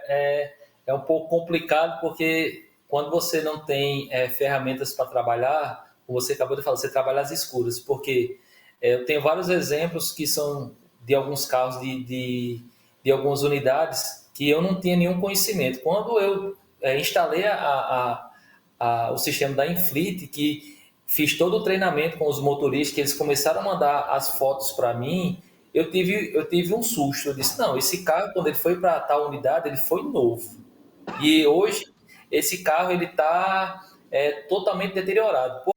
é um pouco complicado, porque quando você não tem ferramentas para trabalhar, como você acabou de falar, você trabalha às escuras, porque eu tenho vários exemplos que são de alguns carros de algumas unidades que eu não tinha nenhum conhecimento. Quando eu instalei o sistema da Infleet, que fiz todo o treinamento com os motoristas, que eles começaram a mandar as fotos para mim, eu tive um susto. Eu disse, não, esse carro, quando ele foi para tal unidade, ele foi novo. E hoje, esse carro ele está totalmente deteriorado.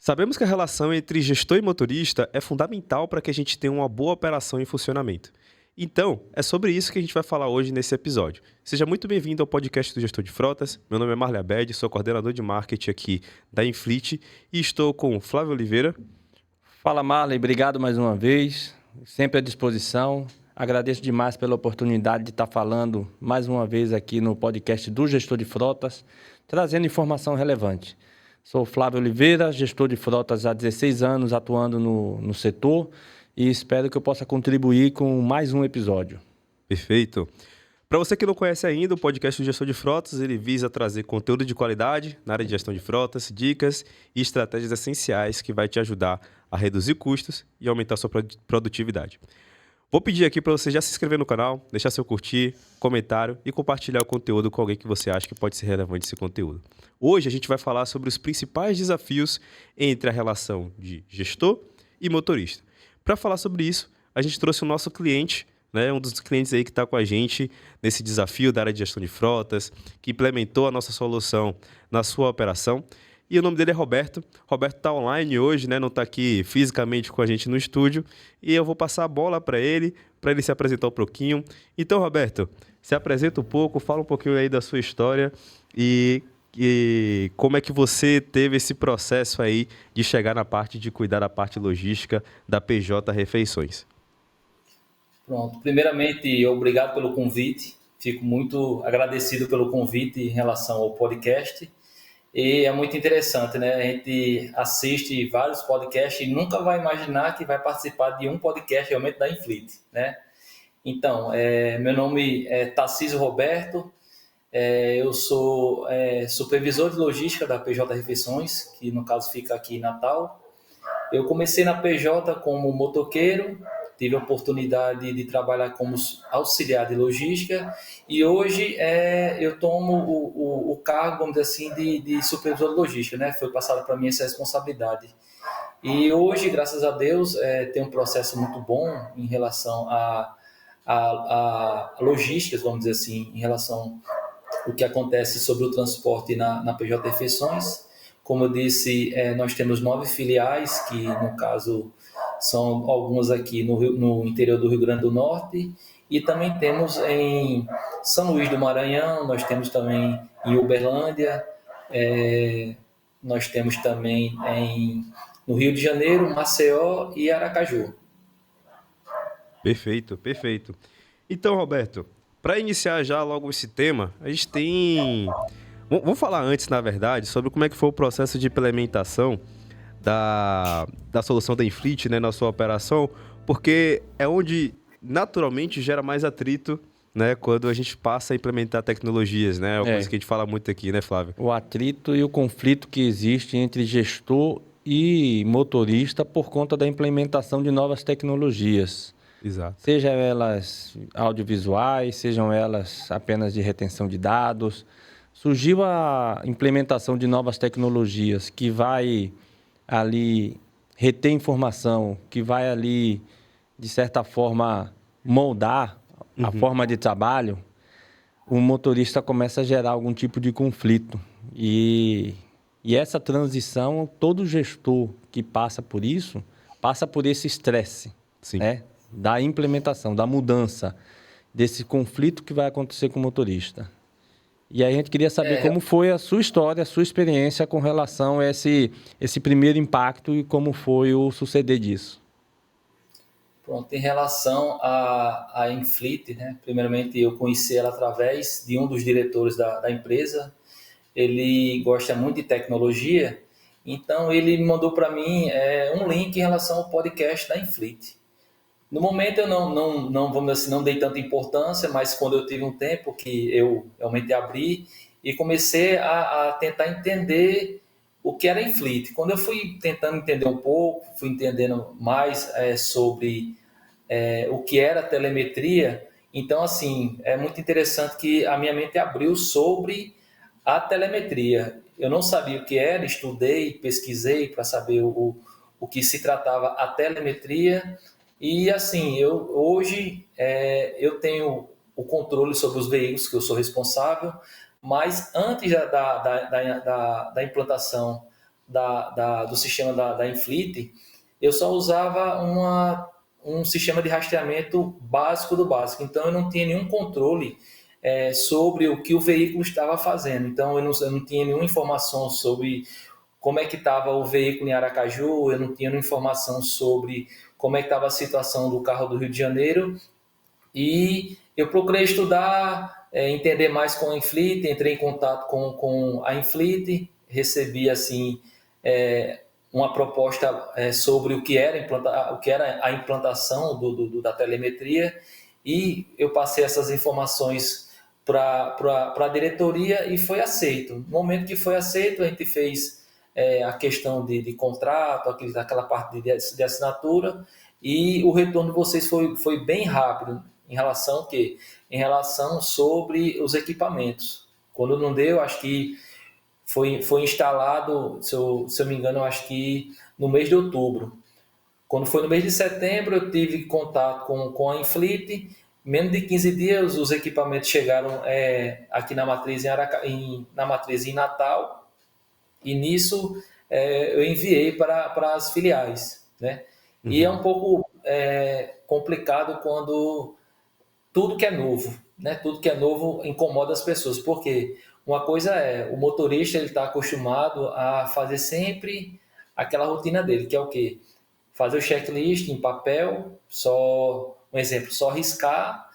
Sabemos que a relação entre gestor e motorista é fundamental para que a gente tenha uma boa operação em funcionamento. Então, é sobre isso que a gente vai falar hoje nesse episódio. Seja muito bem-vindo ao podcast do Gestor de Frotas. Meu nome é Marley Abed, sou coordenador de marketing aqui da Infleet e estou com Flávio Oliveira. Fala, Marley, obrigado mais uma vez, sempre à disposição. Agradeço demais pela oportunidade de estar falando mais uma vez aqui no podcast do Gestor de Frotas, trazendo informação relevante. Sou Flávio Oliveira, gestor de frotas há 16 anos, atuando no setor, e espero que eu possa contribuir com mais um episódio. Perfeito. Para você que não conhece ainda, o podcast do Gestor de Frotas, ele visa trazer conteúdo de qualidade na área de gestão de frotas, dicas e estratégias essenciais que vai te ajudar a reduzir custos e aumentar sua produtividade. Vou pedir aqui para você já se inscrever no canal, deixar seu curtir, comentário e compartilhar o conteúdo com alguém que você acha que pode ser relevante esse conteúdo. Hoje a gente vai falar sobre os principais desafios entre a relação de gestor e motorista. Para falar sobre isso, a gente trouxe o nosso cliente, um dos clientes aí que está com a gente nesse desafio da área de gestão de frotas, que implementou a nossa solução na sua operação. E o nome dele é Roberto. Roberto está online hoje, não está aqui fisicamente com a gente no estúdio. E eu vou passar a bola para ele se apresentar um pouquinho. Então, Roberto, se apresenta um pouco, fala um pouquinho aí da sua história e como é que você teve esse processo aí de chegar na parte de cuidar da parte logística da PJ Refeições. Pronto. Primeiramente, obrigado pelo convite. Fico muito agradecido pelo convite em relação ao podcast. E é muito interessante, né? A gente assiste vários podcasts e nunca vai imaginar que vai participar de um podcast realmente da Infleet, né? Então, meu nome é Tarcísio Roberto, eu sou supervisor de logística da PJ Refeições, que no caso fica aqui em Natal. Eu comecei na PJ como motoqueiro, tive a oportunidade de trabalhar como auxiliar de logística e hoje eu tomo o cargo, vamos dizer assim, de supervisor de logística, né? Foi passada para mim essa responsabilidade. E hoje, graças a Deus, tem um processo muito bom em relação a logísticas, vamos dizer assim, em relação ao que acontece sobre o transporte na PJ Refeições. Como eu disse, nós temos 9 filiais, que no caso são algumas aqui no interior do Rio Grande do Norte, e também temos em São Luís do Maranhão, nós temos também em Uberlândia, nós temos também no Rio de Janeiro, Maceió e Aracaju. Perfeito, perfeito. Então, Roberto, para iniciar já logo esse tema, a gente tem... Vamos falar antes, na verdade, sobre como é que foi o processo de implementação da solução da Infleet, na sua operação, porque é onde naturalmente gera mais atrito, quando a gente passa a implementar tecnologias, É uma coisa que a gente fala muito aqui, Flávio? O atrito e o conflito que existe entre gestor e motorista por conta da implementação de novas tecnologias. Exato. Sejam elas audiovisuais, sejam elas apenas de retenção de dados. Surgiu a implementação de novas tecnologias que vai ali reter informação, que vai ali, de certa forma, moldar a forma de trabalho, o motorista começa a gerar algum tipo de conflito. E essa transição, todo gestor que passa por isso, passa por esse estresse, da implementação, da mudança, desse conflito que vai acontecer com o motorista. E aí a gente queria saber como foi a sua história, a sua experiência com relação a esse primeiro impacto e como foi o suceder disso. Pronto, em relação à Infleet, primeiramente eu conheci ela através de um dos diretores da empresa. Ele gosta muito de tecnologia Então ele mandou para mim um link em relação ao podcast da Inflite. No momento eu não vamos dizer assim, não dei tanta importância, mas quando eu tive um tempo que eu realmente abri e comecei a tentar entender o que era a Inflite. Quando eu fui tentando entender um pouco, fui entendendo mais sobre o que era telemetria, então assim, é muito interessante que a minha mente abriu sobre a telemetria. Eu não sabia o que era, estudei, pesquisei para saber o que se tratava a telemetria. E assim, hoje eu tenho o controle sobre os veículos que eu sou responsável, mas antes da implantação do sistema da Inflite, eu só usava um sistema de rastreamento básico do básico. Então eu não tinha nenhum controle sobre o que o veículo estava fazendo. Então eu não tinha nenhuma informação sobre como é que estava o veículo em Aracaju, eu não tinha nenhuma informação sobre como é que estava a situação do carro do Rio de Janeiro. E eu procurei estudar, entender mais com a Inflite, entrei em contato com a Inflite, recebi assim uma proposta sobre o que era a implantação da telemetria, e eu passei essas informações para a diretoria e foi aceito. No momento que foi aceito, a gente fez a questão de contrato, aquela parte de assinatura, e o retorno de vocês foi bem rápido. Em relação ao quê? Em relação sobre os equipamentos. Quando não deu, acho que foi instalado, se eu me engano, acho que no mês de outubro. Quando foi no mês de setembro, eu tive contato com a Inflite. Menos de 15 dias, os equipamentos chegaram aqui na matriz em Natal. E nisso eu enviei para as filiais, né? Uhum. E é um pouco complicado quando tudo que é novo, né? Tudo que é novo incomoda as pessoas, porque uma coisa o motorista ele está acostumado a fazer sempre aquela rotina dele, que é o quê? Fazer o checklist em papel, só um exemplo, só riscar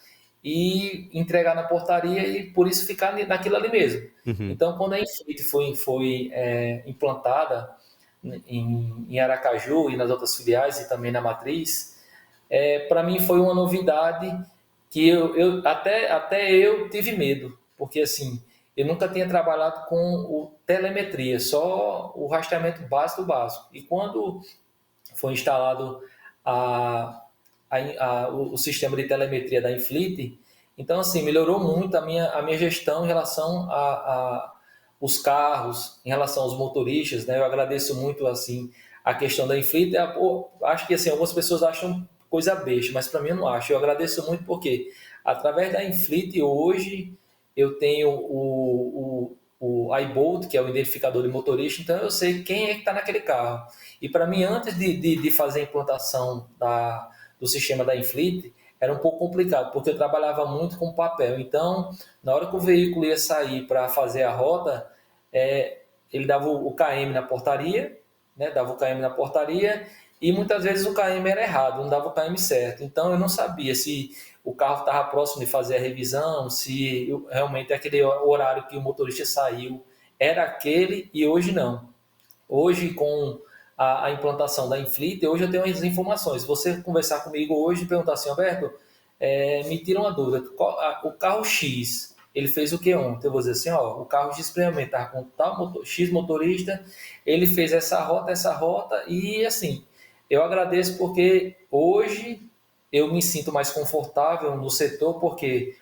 e entregar na portaria e por isso ficar naquilo ali mesmo. Uhum. Então, quando a Inflite foi implantada em Aracaju e nas outras filiais e também na matriz, para mim foi uma novidade que até eu tive medo, porque assim, eu nunca tinha trabalhado com o telemetria, só o rastreamento básico do básico. E quando foi instalado o sistema de telemetria da Inflite, então assim, melhorou muito a minha gestão em relação os carros, em relação aos motoristas, né? Eu agradeço muito assim a questão da Inflite. Acho que assim, algumas pessoas acham coisa besta, mas para mim eu não acho. Eu agradeço muito porque através da Inflite hoje eu tenho o iBolt, que é o identificador de motorista, então eu sei quem é que está naquele carro. E para mim, antes de fazer a implantação do sistema da Inflite, era um pouco complicado, porque eu trabalhava muito com papel. Então, na hora que o veículo ia sair para fazer a rota, ele dava o KM na portaria, né? Dava o KM na portaria, e muitas vezes o KM era errado, não dava o KM certo. Então, eu não sabia se o carro estava próximo de fazer a revisão, se realmente aquele horário que o motorista saiu era aquele, e hoje não. Hoje, com a implantação da Inflite, hoje eu tenho as informações. Se você conversar comigo hoje e perguntar assim, Alberto, me tira uma dúvida, o carro X, ele fez o que ontem? Eu vou dizer assim, o carro X experimento estava com tal X motorista, ele fez essa rota, e assim, eu agradeço porque hoje eu me sinto mais confortável no setor, porque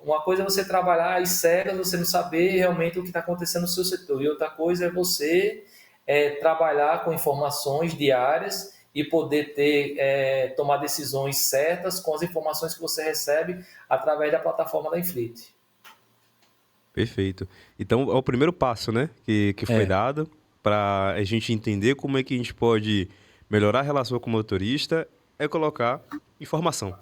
uma coisa é você trabalhar às cegas, você não saber realmente o que está acontecendo no seu setor, e outra coisa é você trabalhar com informações diárias e poder tomar decisões certas com as informações que você recebe através da plataforma da Inflite. Perfeito. Então, é o primeiro passo, né, que foi dado para a gente entender como é que a gente pode melhorar a relação com o motorista, é colocar informação,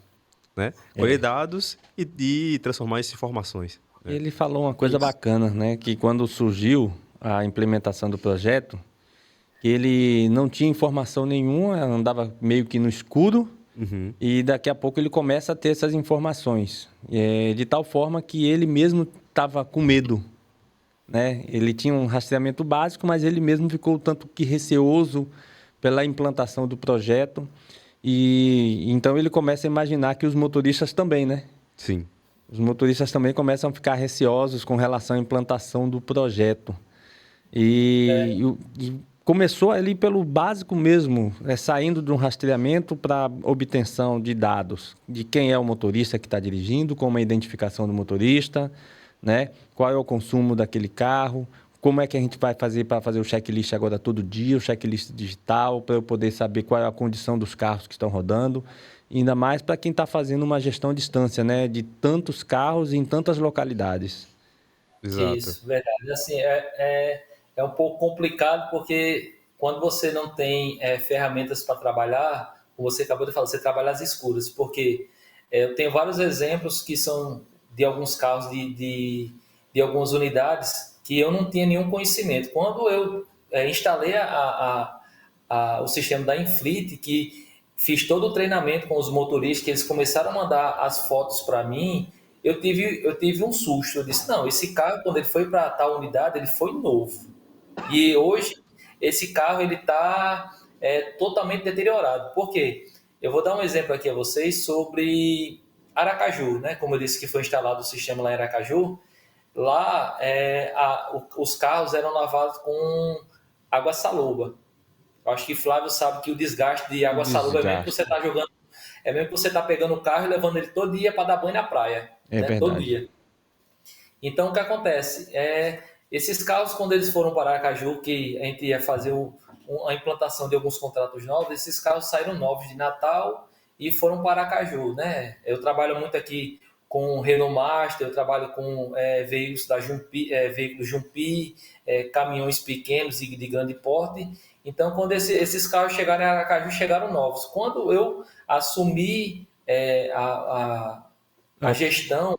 né? Colher dados e transformar isso em informações. Né? Ele falou uma coisa bacana, né, que quando surgiu a implementação do projeto, que ele não tinha informação nenhuma, andava meio que no escuro, e daqui a pouco ele começa a ter essas informações, de tal forma que ele mesmo estava com medo, né? Ele tinha um rastreamento básico, mas ele mesmo ficou tanto que receoso pela implantação do projeto. E então ele começa a imaginar que os motoristas também, né? Sim. Os motoristas também começam a ficar receosos com relação à implantação do projeto. E começou ali pelo básico mesmo, saindo de um rastreamento para obtenção de dados de quem é o motorista que está dirigindo, como a identificação do motorista, né? Qual é o consumo daquele carro, como é que a gente vai fazer para fazer o checklist agora todo dia, o checklist digital, para eu poder saber qual é a condição dos carros que estão rodando. Ainda mais para quem está fazendo uma gestão à distância, né? De tantos carros em tantas localidades. Exato. Isso, verdade. Assim, é um pouco complicado porque quando você não tem ferramentas para trabalhar, como você acabou de falar, você trabalha às escuras, porque eu tenho vários exemplos que são de alguns carros de algumas unidades que eu não tinha nenhum conhecimento. Quando eu instalei o sistema da Infleet, que fiz todo o treinamento com os motoristas, que eles começaram a mandar as fotos para mim, eu tive um susto. Eu disse, não, esse carro, quando ele foi para tal unidade, ele foi novo. E hoje, esse carro ele está totalmente deteriorado. Por quê? Eu vou dar um exemplo aqui a vocês sobre Aracaju, né? Como eu disse que foi instalado o sistema lá em Aracaju, lá os carros eram lavados com água salobra. Eu acho que Flávio sabe que o desgaste de água salobra é mesmo que você está jogando, é mesmo que você está pegando o carro e levando ele todo dia para dar banho na praia, É né? Todo verdade. dia. Então, o que acontece? Esses carros, quando eles foram para Aracaju, que a gente ia fazer a implantação de alguns contratos novos, esses carros saíram novos de Natal e foram para Aracaju, né? Eu trabalho muito aqui com Renault Master, eu trabalho com veículos da Jumpi, veículos Jumpi, caminhões pequenos e de grande porte. Então, quando esses carros chegaram em Aracaju, chegaram novos. Quando eu assumi a gestão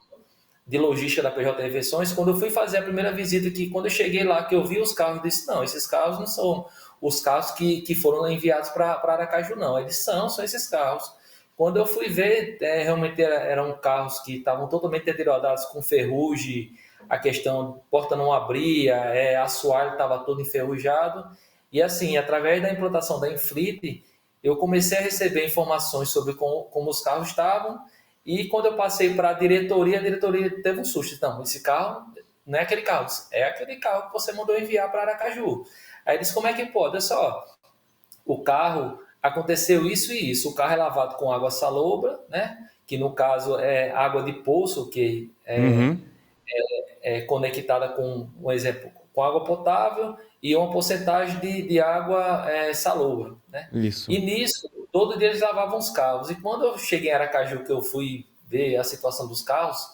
de logística da PJ Versões, quando eu fui fazer a primeira visita, que quando eu cheguei lá, que eu vi os carros, eu disse, não, esses carros não são os carros que foram enviados para Aracaju, não. Eles são esses carros. Quando eu fui ver, realmente eram carros que estavam totalmente deteriorados, com ferrugem, a questão, porta não abria, assoalho estava todo enferrujado. E assim, através da implantação da Infleet, eu comecei a receber informações sobre como os carros estavam. E quando eu passei para a diretoria teve um susto. Não, esse carro não é aquele carro, é aquele carro que você mandou enviar para Aracaju. Aí eles, como é que pode? Olha só, o carro aconteceu isso e isso. O carro é lavado com água salobra, né? Que no caso é água de poço, que é conectada com, um exemplo, com água potável e uma porcentagem de água salobra, né? Isso. E nisso, todo dia eles lavavam os carros. E quando eu cheguei em Aracaju, que eu fui ver a situação dos carros,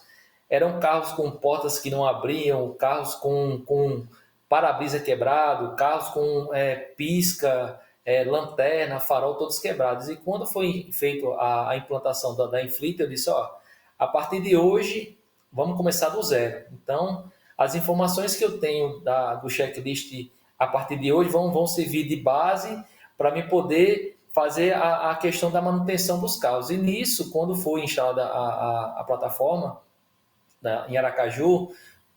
eram carros com portas que não abriam, carros com para-brisa quebrado, carros com pisca, lanterna, farol, todos quebrados. E quando foi feita a implantação da Infleet, eu disse, ó, a partir de hoje, vamos começar do zero. Então, as informações que eu tenho do checklist a partir de hoje vão servir de base para me poder fazer a questão da manutenção dos carros. E nisso, quando foi instalada a plataforma em Aracaju,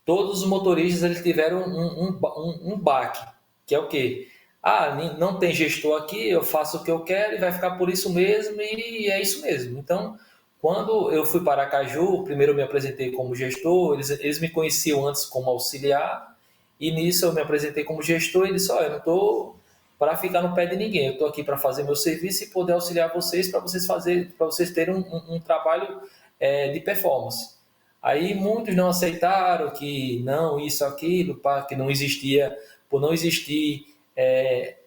todos os motoristas eles tiveram um baque, que é o quê? Ah, não tem gestor aqui, eu faço o que eu quero e vai ficar por isso mesmo, e é isso mesmo. Então, quando eu fui para Aracaju, primeiro eu me apresentei como gestor, eles me conheciam antes como auxiliar, e nisso eu me apresentei como gestor, e eles disseram, eu não estou para ficar no pé de ninguém, eu estou aqui para fazer meu serviço e poder auxiliar vocês para vocês terem um trabalho de performance. Aí muitos não aceitaram que não, isso, aquilo, que não existia, por não existir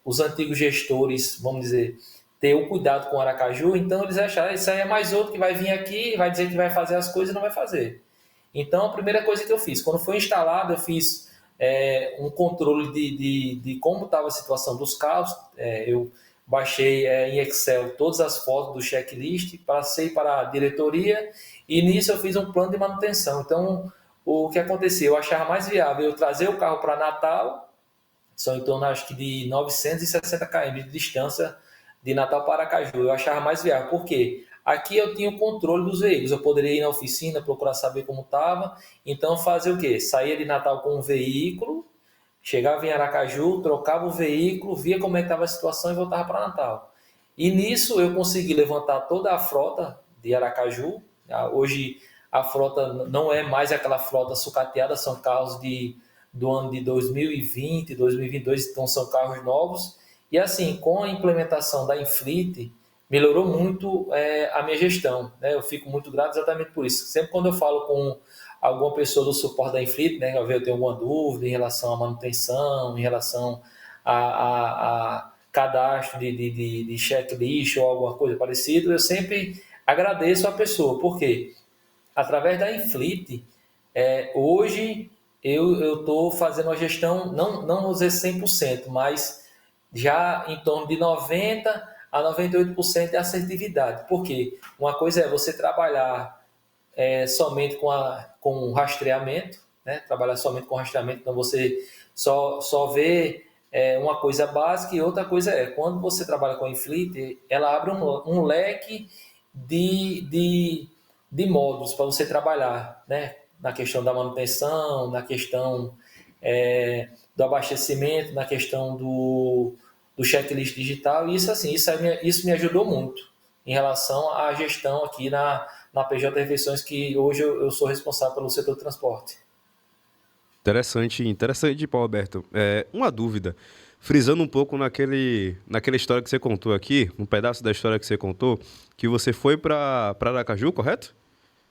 os antigos gestores, vamos dizer, ter o cuidado com o Aracaju, então eles acharam, isso aí é mais outro que vai vir aqui, vai dizer que vai fazer as coisas e não vai fazer. Então a primeira coisa que eu fiz, quando foi instalado, eu fiz um controle de como estava a situação dos carros, eu baixei em Excel todas as fotos do checklist, passei para a diretoria e nisso eu fiz um plano de manutenção. Então, o que aconteceu? Eu achava mais viável eu trazer o carro para Natal, são em torno, acho que, de 960 km de distância de Natal para Aracaju. Eu achava mais viável, porque Aqui eu tinha o controle dos veículos, eu poderia ir na oficina, procurar saber como estava, então fazer o quê? Saía de Natal com um veículo, chegava em Aracaju, trocava o veículo, via como é que estava a situação e voltava para Natal. E nisso eu consegui levantar toda a frota de Aracaju. Hoje a frota não é mais aquela frota sucateada, são carros do ano de 2020, 2022, então são carros novos. E assim, com a implementação da Infleet, melhorou muito a minha gestão, né? Eu fico muito grato exatamente por isso. Sempre quando eu falo com alguma pessoa do suporte da Infleet, né, eu tenho alguma dúvida em relação à manutenção, em relação a cadastro de checklist ou alguma coisa parecida, eu sempre agradeço a pessoa, porque através da Infleet, hoje eu estou fazendo uma gestão, não vou dizer 100%, mas já em torno de 90% a 98% de assertividade. Porque uma coisa é você trabalhar somente com rastreamento, né? Trabalhar somente com rastreamento, então você só vê uma coisa básica, e outra coisa quando você trabalha com a Infleet, ela abre um leque de módulos para você trabalhar, né? Na questão da manutenção, na questão do abastecimento, na questão do checklist digital, e isso assim, isso me ajudou muito em relação à gestão aqui na PJ Refeições, que hoje eu sou responsável pelo setor de transporte. Interessante, Paulo Alberto. Uma dúvida, frisando um pouco naquela história que você contou aqui, um pedaço da história que você contou, que você foi para Aracaju, correto?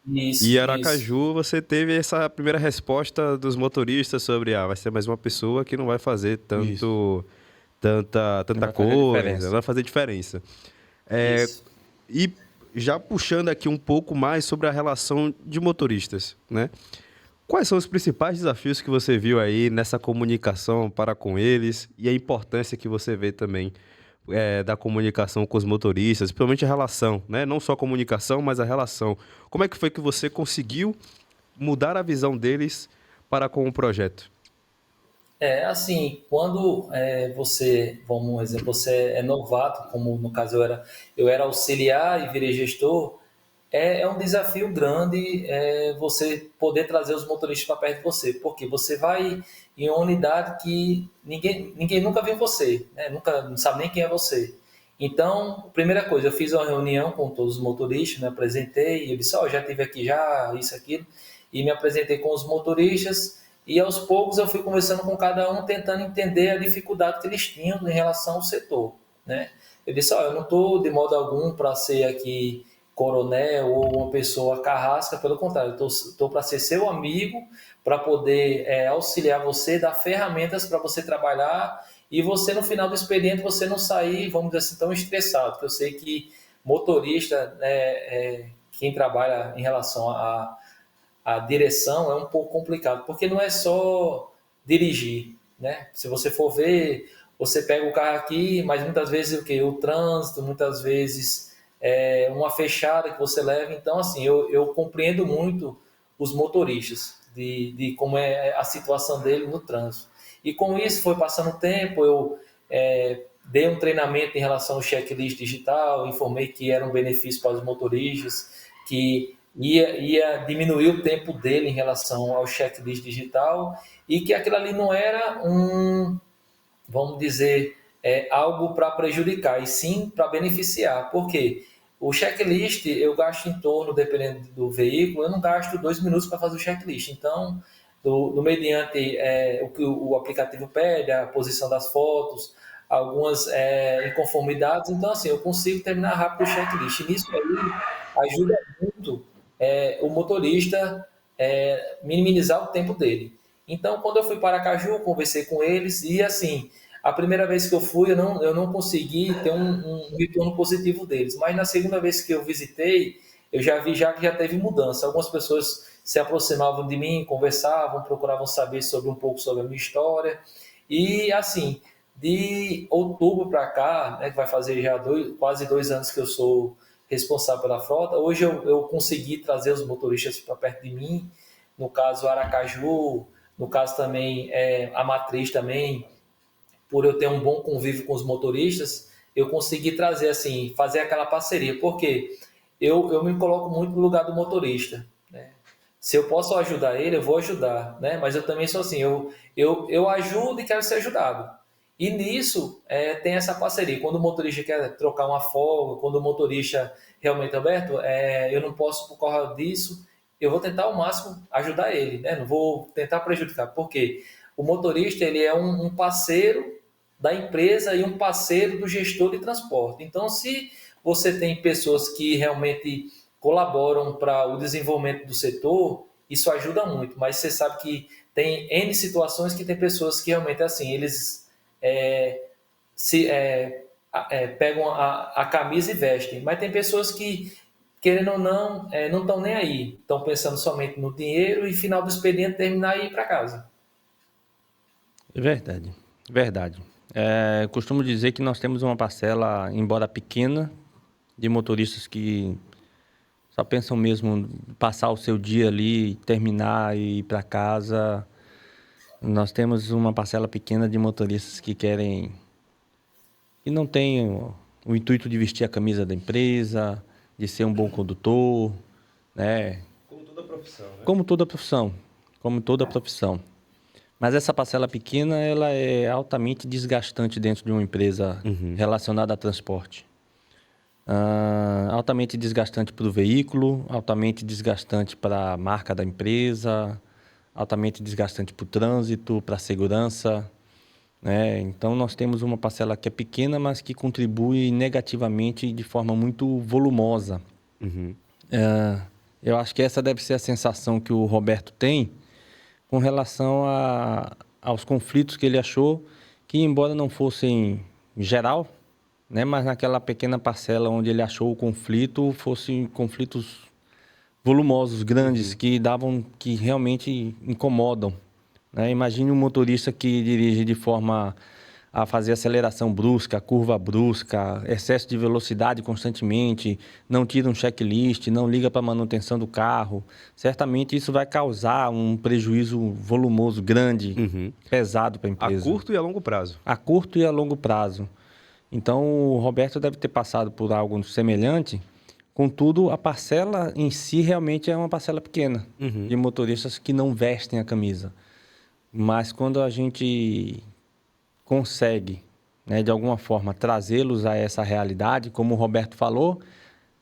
E Isso, isso. Aracaju, você teve essa primeira resposta dos motoristas sobre, vai ser mais uma pessoa que não vai fazer Isso. tanta Não vai fazer coisa, diferença. não vai fazer diferença. Isso. E já puxando aqui um pouco mais sobre a relação de motoristas, né? Quais são os principais desafios que você viu aí nessa comunicação para com eles e a importância que você vê também da comunicação com os motoristas, principalmente a relação, né? Não só a comunicação, mas a relação. Como é que foi que você conseguiu mudar a visão deles para com o projeto? Assim, quando vamos um exemplo, você é novato, como no caso eu era auxiliar e virei gestor, é um desafio grande você poder trazer os motoristas para perto de você, porque você vai em uma unidade que ninguém nunca viu você, né? Nunca não sabe nem quem é você. Então, primeira coisa, eu fiz uma reunião com todos os motoristas, me apresentei, e eu disse, já tive aqui já, isso, aquilo, e me apresentei com os motoristas, e aos poucos eu fui conversando com cada um, tentando entender a dificuldade que eles tinham em relação ao setor, né? Eu disse, eu não estou de modo algum para ser aqui coronel ou uma pessoa carrasca, pelo contrário, estou para ser seu amigo, para poder auxiliar você, dar ferramentas para você trabalhar, e você no final do expediente você não sair, vamos dizer assim, tão estressado, porque eu sei que motorista, quem trabalha em relação a direção é um pouco complicado, porque não é só dirigir, né? Se você for ver, você pega o carro aqui, mas muitas vezes o trânsito, muitas vezes uma fechada que você leva. Então, assim, eu compreendo muito os motoristas de como é a situação dele no trânsito. E com isso foi passando o tempo, eu dei um treinamento em relação ao checklist digital, informei que era um benefício para os motoristas, que ia diminuir o tempo dele em relação ao checklist digital, e que aquilo ali não era vamos dizer, algo para prejudicar, e sim para beneficiar. Por quê? O checklist eu gasto em torno, dependendo do veículo, eu não gasto 2 minutos para fazer o checklist. Então, mediante o que o aplicativo pede, a posição das fotos, algumas inconformidades, então assim, eu consigo terminar rápido o checklist. E nisso aí ajuda muito o motorista minimizar o tempo dele. Então, quando eu fui para Aracaju, conversei com eles, e assim, a primeira vez que eu fui, eu não consegui ter um retorno positivo deles, mas na segunda vez que eu visitei, eu já vi que já teve mudança. Algumas pessoas se aproximavam de mim, conversavam, procuravam saber um pouco sobre a minha história, e assim, de outubro para cá, né, que vai fazer já quase 2 anos que eu sou responsável pela frota, hoje eu consegui trazer os motoristas para perto de mim, no caso Aracaju, no caso também a Matriz também, por eu ter um bom convívio com os motoristas, eu consegui trazer assim, fazer aquela parceria, porque eu me coloco muito no lugar do motorista, né? Se eu posso ajudar ele, eu vou ajudar, né? Mas eu também sou assim, eu ajudo e quero ser ajudado. E nisso tem essa parceria. Quando o motorista quer trocar uma folga, quando o motorista realmente, Alberto, eu não posso por causa disso, eu vou tentar ao máximo ajudar ele, né? Não vou tentar prejudicar. Por quê? O motorista ele é um parceiro da empresa e um parceiro do gestor de transporte. Então, se você tem pessoas que realmente colaboram para o desenvolvimento do setor, isso ajuda muito. Mas você sabe que tem N situações que tem pessoas que realmente assim, eles se pegam a camisa e vestem. Mas tem pessoas que, querendo ou não, não estão nem aí. Estão pensando somente no dinheiro e final do expediente terminar e ir para casa. É verdade, verdade. Costumo dizer que nós temos uma parcela, embora pequena, de motoristas que só pensam mesmo em passar o seu dia ali, terminar e ir para casa. Nós temos uma parcela pequena de motoristas que querem, que não têm o intuito de vestir a camisa da empresa, de ser um bom condutor, né? Como toda profissão, né? Como toda profissão, como toda profissão. Mas essa parcela pequena, ela é altamente desgastante dentro de uma empresa relacionada a transporte. Altamente desgastante para o veículo, altamente desgastante para a marca da empresa, altamente desgastante para o trânsito, para a segurança, né? Então, nós temos uma parcela que é pequena, mas que contribui negativamente de forma muito volumosa. Eu acho que essa deve ser a sensação que o Roberto tem com relação aos conflitos que ele achou que, embora não fossem geral, né, mas naquela pequena parcela onde ele achou o conflito, fossem conflitos volumosos, grandes, que realmente incomodam, né? Imagine um motorista que dirige de forma a fazer aceleração brusca, curva brusca, excesso de velocidade constantemente, não tira um checklist, não liga para a manutenção do carro. Certamente isso vai causar um prejuízo volumoso, grande, pesado para a empresa. A curto e a longo prazo. A curto e a longo prazo. Então, o Roberto deve ter passado por algo semelhante. Contudo, a parcela em si realmente é uma parcela pequena de motoristas que não vestem a camisa. Mas quando a gente consegue, né, de alguma forma, trazê-los a essa realidade, como o Roberto falou,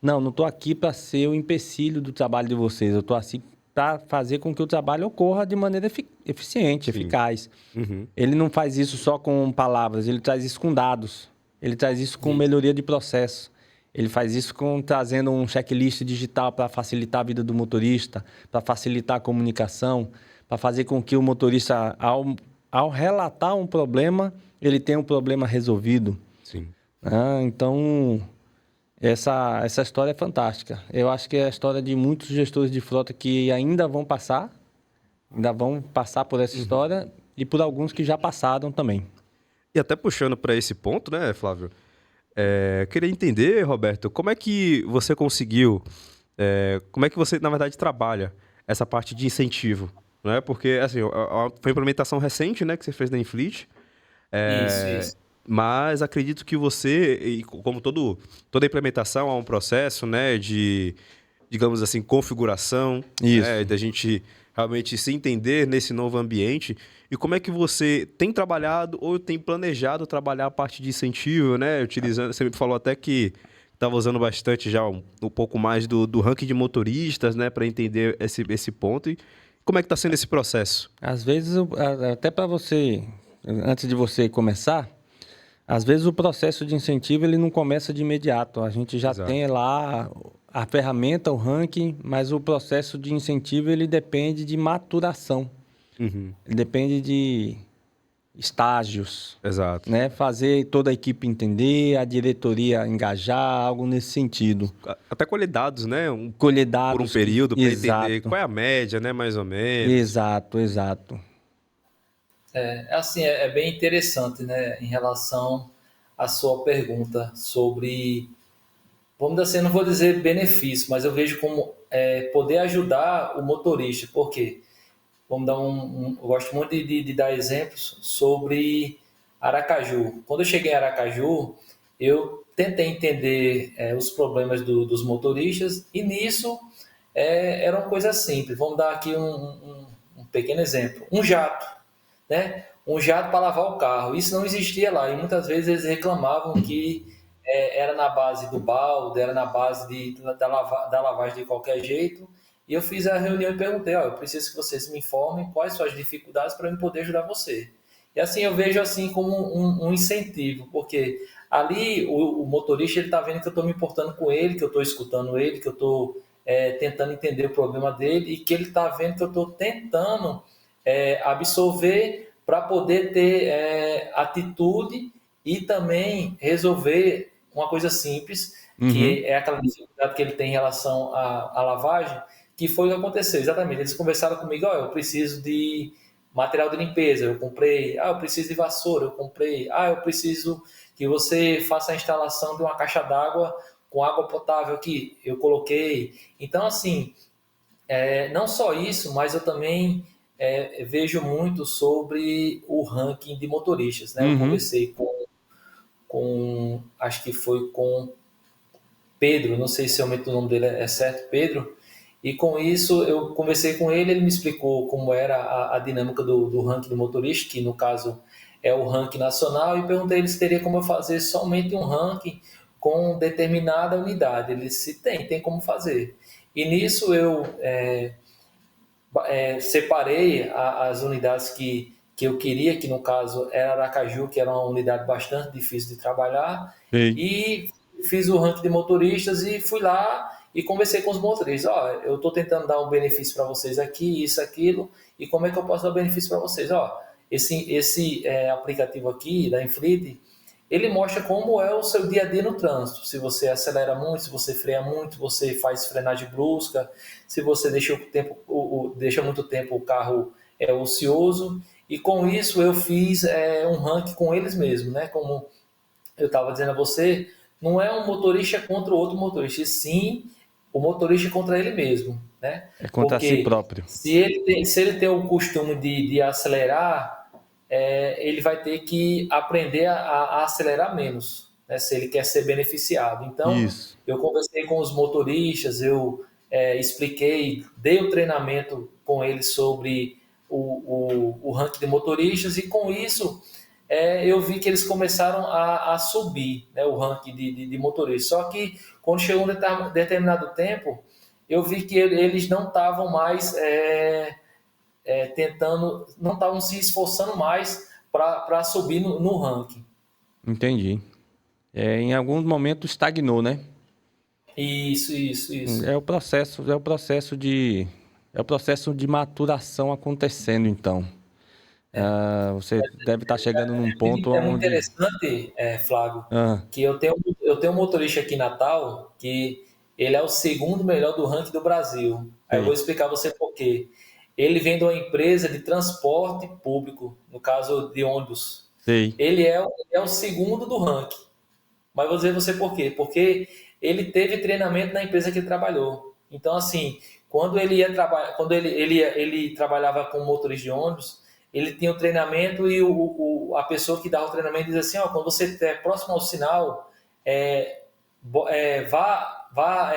não estou aqui para ser o empecilho do trabalho de vocês, eu estou assim para fazer com que o trabalho ocorra de maneira eficiente, eficaz. Ele não faz isso só com palavras, ele traz isso com dados, ele traz isso com melhoria de processo. Ele faz isso trazendo um checklist digital para facilitar a vida do motorista, para facilitar a comunicação, para fazer com que o motorista, ao relatar um problema, ele tenha um problema resolvido. Sim. Então, essa história é fantástica. Eu acho que é a história de muitos gestores de frota que ainda vão passar por essa história e por alguns que já passaram também. E até puxando para esse ponto, né, Flávio? Queria entender, Roberto, como é que você conseguiu, como é que você, na verdade, trabalha essa parte de incentivo, né? Porque, assim, foi uma implementação recente, né, que você fez na Infleet. Isso. Mas acredito que você, e como toda implementação, há um processo, né, de, digamos assim, configuração, né, da gente realmente se entender nesse novo ambiente. E como é que você tem trabalhado ou tem planejado trabalhar a parte de incentivo, né? Utilizando, você me falou até que estava usando bastante já um pouco mais do ranking de motoristas, né, para entender esse ponto. E como é que está sendo esse processo? Às vezes, até para você, antes de você começar, às vezes o processo de incentivo ele não começa de imediato. A gente já tem lá a ferramenta, o ranking, mas o processo de incentivo ele depende de maturação. Ele depende de estágios. Exato. Né? Fazer toda a equipe entender, a diretoria engajar, algo nesse sentido. Até colher dados, né? Colher dados. Por um período, para entender qual é a média, né? Mais ou menos. Exato. Assim, é bem interessante, né, em relação à sua pergunta sobre, vamos dizer assim, não vou dizer benefício, mas eu vejo como poder ajudar o motorista, porque vamos dar eu gosto muito de dar exemplos sobre Aracaju. Quando eu cheguei em Aracaju, eu tentei entender os problemas dos motoristas e nisso eram coisas simples. Vamos dar aqui um pequeno exemplo. Um jato, né? Um jato para lavar o carro. Isso não existia lá e muitas vezes eles reclamavam que era na base do balde, era na base da lavagem de qualquer jeito. E eu fiz a reunião e perguntei, eu preciso que vocês me informem quais são as dificuldades para eu poder ajudar você. E assim, eu vejo assim como um incentivo, porque ali o motorista ele está vendo que eu estou me importando com ele, que eu estou escutando ele, que eu estou tentando entender o problema dele e que ele está vendo que eu estou tentando absorver para poder ter atitude e também resolver uma coisa simples, que é aquela dificuldade que ele tem em relação à lavagem, que foi o que aconteceu, exatamente. Eles conversaram comigo, eu preciso de material de limpeza, eu comprei, eu preciso de vassoura, eu comprei, eu preciso que você faça a instalação de uma caixa d'água com água potável aqui, eu coloquei. Então, assim, não só isso, mas eu também vejo muito sobre o ranking de motoristas, né? Eu conversei acho que foi com Pedro, não sei se o nome dele é certo, Pedro, e com isso eu conversei com ele, ele me explicou como era a dinâmica do ranking do motorista, que no caso é o ranking nacional, e perguntei a ele se teria como eu fazer somente um ranking com determinada unidade. Ele disse, tem como fazer. E nisso eu separei as unidades que eu queria, que no caso era Aracaju, que era uma unidade bastante difícil de trabalhar, e fiz o ranking de motoristas e fui lá e conversei com os motoristas. Eu estou tentando dar um benefício para vocês aqui, isso, aquilo, e como é que eu posso dar benefício para vocês? Esse aplicativo aqui da Infleet, ele mostra como é o seu dia a dia no trânsito. Se você acelera muito, se você freia muito, você faz frenagem brusca, se você deixa muito tempo o carro ocioso. E com isso eu fiz um ranking com eles mesmos, né? Como eu estava dizendo a você, não é um motorista contra o outro motorista, e sim o motorista contra ele mesmo, né? É contra si próprio. Se ele tem o costume de acelerar, ele vai ter que aprender a acelerar menos, né, se ele quer ser beneficiado. Então, eu conversei com os motoristas, eu expliquei, dei o treinamento com eles sobre o ranking de motoristas e com isso eu vi que eles começaram a subir, né, o ranking de motoristas. Só que quando chegou um determinado tempo, eu vi que eles não estavam mais tentando, não estavam se esforçando mais para subir no ranking. Entendi. Em alguns momentos estagnou, né? Isso. É o processo de maturação acontecendo, então. Você deve estar chegando num ponto onde... É muito interessante, Flávio, que eu tenho um motorista aqui em Natal que ele é o segundo melhor do ranking do Brasil. Aí eu vou explicar a você por quê. Ele vem de uma empresa de transporte público, no caso de ônibus. Ele é o segundo do ranking. Mas vou dizer você por quê. Porque ele teve treinamento na empresa que ele trabalhou. Então, assim, quando ele trabalhava como motorista de ônibus, ele tinha o treinamento e a pessoa que dava o treinamento diz assim, quando você estiver próximo ao sinal, vá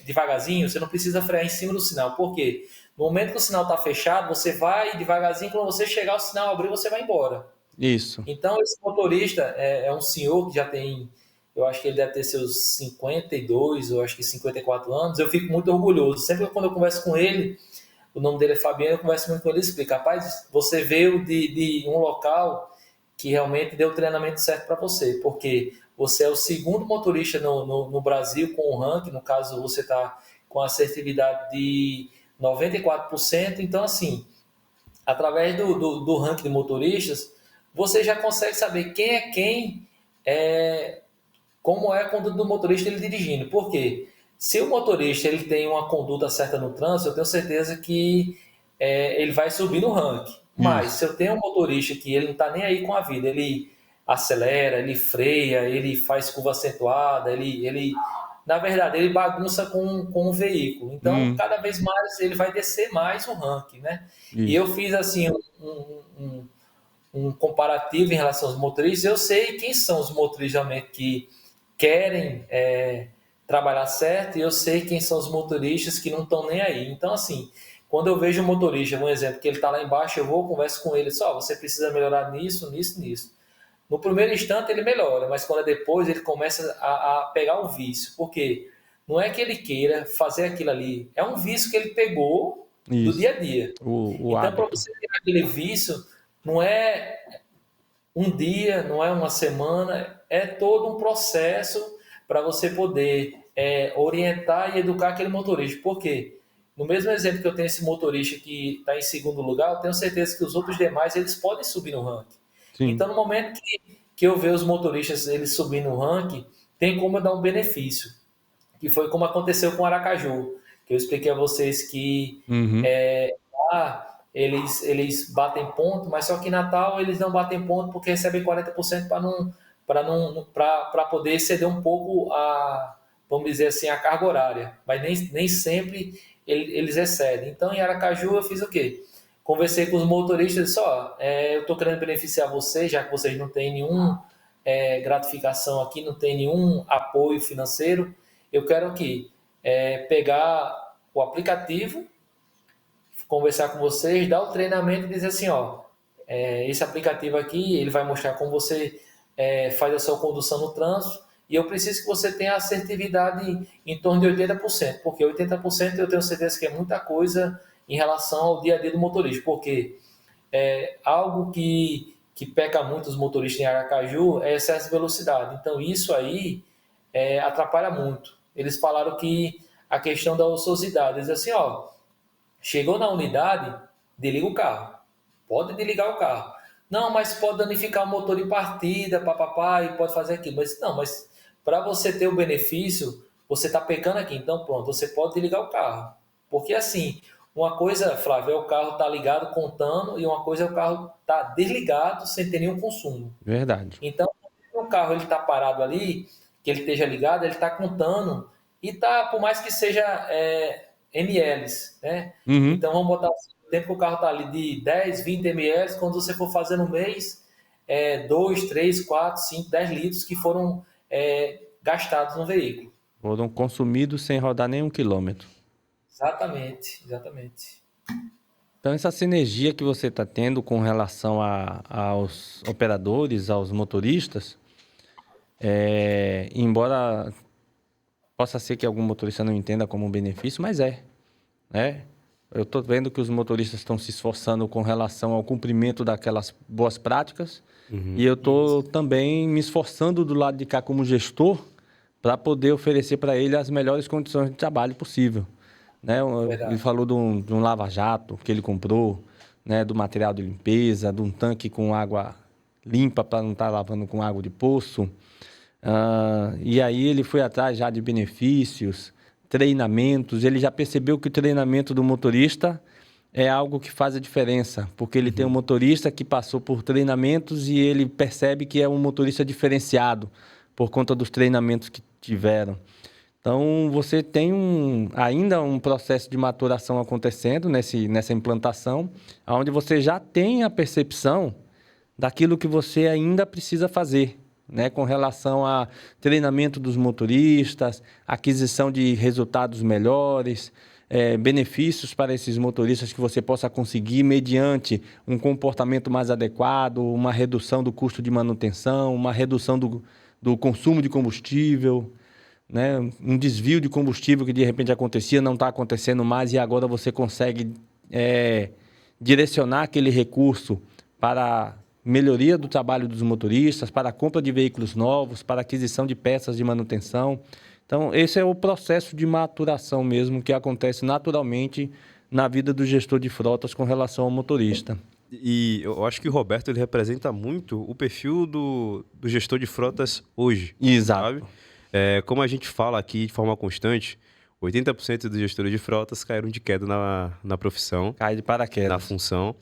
devagarzinho, você não precisa frear em cima do sinal. Por quê? No momento que o sinal está fechado, você vai devagarzinho, quando você chegar ao sinal abrir, você vai embora. Isso. Então, esse motorista é um senhor que já tem, eu acho que ele deve ter seus 52, eu acho que 54 anos. Eu fico muito orgulhoso. Sempre quando eu converso com ele, o nome dele é Fabiano, eu converso muito com ele e explico, rapaz, você veio de um local que realmente deu o treinamento certo para você, porque você é o segundo motorista no Brasil com o ranking, no caso você está com a assertividade de 94%, então assim, através do ranking de motoristas, você já consegue saber quem é quem, como é a conduta do motorista ele dirigindo. Por quê? Se o motorista ele tem uma conduta certa no trânsito, eu tenho certeza que ele vai subir no ranking. Mas se eu tenho um motorista que ele não está nem aí com a vida, ele acelera, ele freia, ele faz curva acentuada, na verdade, ele bagunça com o veículo. Então, cada vez mais ele vai descer mais o ranking, né? E eu fiz assim um comparativo em relação aos motoristas, eu sei quem são os motoristas realmente que querem trabalhar certo, e eu sei quem são os motoristas que não estão nem aí. Então, assim, quando eu vejo um motorista, um exemplo, que ele está lá embaixo, eu vou, converso com ele, só, você precisa melhorar nisso, nisso, nisso. No primeiro instante ele melhora, mas quando é depois ele começa a pegar o vício. Por quê? Não é que ele queira fazer aquilo ali, é um vício que ele pegou do dia a dia. O Então, para hábito. você ter aquele vício, não é um dia, não é uma semana, é todo um processo para você poder orientar e educar aquele motorista. Por quê? No mesmo exemplo que eu tenho esse motorista que está em segundo lugar, eu tenho certeza que os outros demais eles podem subir no ranking. Sim. Então, no momento que eu vejo os motoristas eles subindo no ranking, tem como eu dar um benefício, que foi como aconteceu com o Aracaju, que eu expliquei a vocês que Uhum. eles batem ponto, mas só que em Natal eles não batem ponto porque recebem 40% para poder ceder um pouco vamos dizer assim, a carga horária, mas nem sempre eles excedem. Então, em Aracaju, eu fiz o quê? Conversei com os motoristas, só, eu estou querendo beneficiar vocês, já que vocês não têm nenhuma gratificação aqui, não tem nenhum apoio financeiro, eu quero aqui pegar o aplicativo, conversar com vocês, dar o treinamento e dizer assim, ó, esse aplicativo aqui, ele vai mostrar como você faz a sua condução no trânsito, e eu preciso que você tenha assertividade em torno de 80%, porque 80% eu tenho certeza que é muita coisa em relação ao dia a dia do motorista, porque algo que peca muito os motoristas em Aracaju é excesso de velocidade. Então, isso aí atrapalha muito. Eles falaram que a questão da ociosidade, eles dizem assim, ó, chegou na unidade, desliga o carro. Pode desligar o carro. Não, mas pode danificar o motor de partida, papapá, e pode fazer aquilo. Mas para você ter o benefício, você está pecando aqui. Então, pronto, você pode desligar o carro. Porque assim, uma coisa, Flávio, é o carro estar ligado contando, e uma coisa é o carro estar desligado sem ter nenhum consumo. Verdade. Então, o carro ele está parado ali, que ele esteja ligado, ele está contando, e tá, por mais que seja mls, né? Uhum. Então, vamos botar assim, o tempo que o carro está ali de 10, 20 ml, quando você for fazer no mês, 2, 3, 4, 5, 10 litros que foram gastados no veículo. Foram consumidos sem rodar nenhum quilômetro. Exatamente, exatamente. Então, essa sinergia que você está tendo com relação aos operadores, aos motoristas, embora possa ser que algum motorista não entenda como um benefício, mas né? Eu estou vendo que os motoristas estão se esforçando com relação ao cumprimento daquelas boas práticas, e eu estou também me esforçando do lado de cá como gestor para poder oferecer para ele as melhores condições de trabalho possível. Né? Ele falou de um lava-jato que ele comprou, né? Do material de limpeza, de um tanque com água limpa para não estar lavando com água de poço. E aí ele foi atrás já de benefícios, treinamentos. Ele já percebeu que o treinamento do motorista é algo que faz a diferença, porque ele tem um motorista que passou por treinamentos e ele percebe que é um motorista diferenciado por conta dos treinamentos que tiveram. Então, você tem ainda um processo de maturação acontecendo nessa implantação, onde você já tem a percepção daquilo que você ainda precisa fazer, né, com relação a treinamento dos motoristas, aquisição de resultados melhores, benefícios para esses motoristas que você possa conseguir mediante um comportamento mais adequado, uma redução do custo de manutenção, uma redução do consumo de combustível, né? Um desvio de combustível que de repente acontecia, não está acontecendo mais, e agora você consegue direcionar aquele recurso para melhoria do trabalho dos motoristas, para a compra de veículos novos, para a aquisição de peças de manutenção. Então, esse é o processo de maturação mesmo que acontece naturalmente na vida do gestor de frotas com relação ao motorista. E eu acho que o Roberto ele representa muito o perfil do gestor de frotas hoje. Exato. Sabe? Como a gente fala aqui de forma constante, 80% dos gestores de frotas caíram de queda na profissão. Cai de paraquedas. Na função.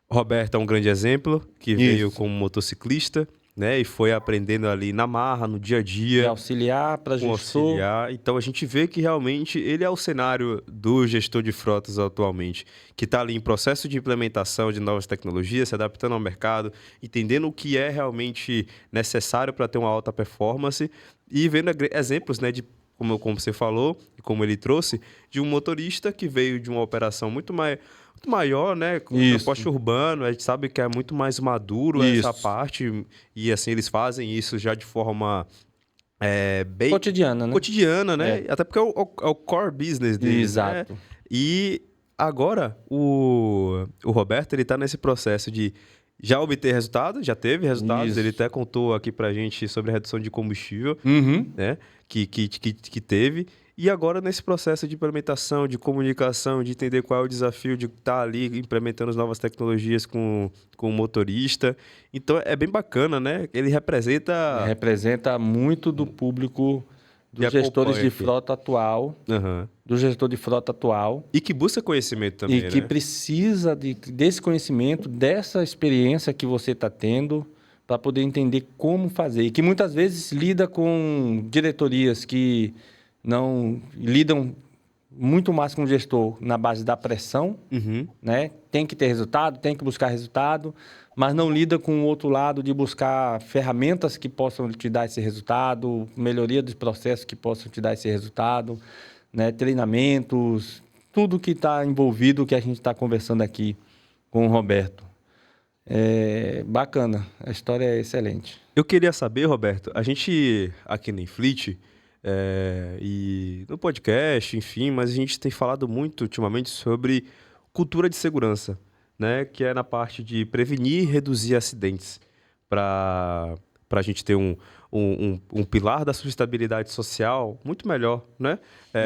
O Roberto é um grande exemplo, que veio como motociclista, né? E foi aprendendo ali na marra, no dia a De dia, auxiliar para com gestor. auxiliar. Então a gente vê que realmente ele é o cenário do gestor de frotas atualmente, que está ali em processo de implementação de novas tecnologias, se adaptando ao mercado, entendendo o que é realmente necessário para ter uma alta performance e vendo exemplos, né, de como você falou e como ele trouxe, de um motorista que veio de uma operação muito maior, né, com Isso. transporte urbano. A gente sabe que é muito mais maduro essa Isso. parte e assim eles fazem isso já de forma bem Cotidiana, né? cotidiana, né? Até porque é o core business deles, né? Exato. E agora o Roberto, ele tá nesse processo de já obter resultados, já teve resultados. Isso. Ele até contou aqui pra gente sobre a redução de combustível, Uhum. né? Que teve. E agora nesse processo de implementação, de comunicação, de entender qual é o desafio de estar ali implementando as novas tecnologias com o motorista. Então é bem bacana, né? Ele representa... Representa muito do público E dos gestores acompanha de aqui. frota atual, Aham. do gestor de frota atual, E que busca conhecimento também, e que né? precisa desse conhecimento, dessa experiência que você está tendo, para poder entender como fazer. E que muitas vezes lida com diretorias que não lidam muito mais com o gestor na base da pressão, Uhum. né? Tem que ter resultado, tem que buscar resultado, mas não lida com o outro lado de buscar ferramentas que possam te dar esse resultado, melhoria dos processos que possam te dar esse resultado, né? Treinamentos, tudo que está envolvido, que a gente está conversando aqui com o Roberto. É bacana, a história é excelente. Eu queria saber, Roberto, a gente aqui na Infleet, e no podcast, enfim, mas a gente tem falado muito ultimamente sobre cultura de segurança, né? Que é na parte de prevenir e reduzir acidentes, para a gente ter um pilar da sustentabilidade social muito melhor, né?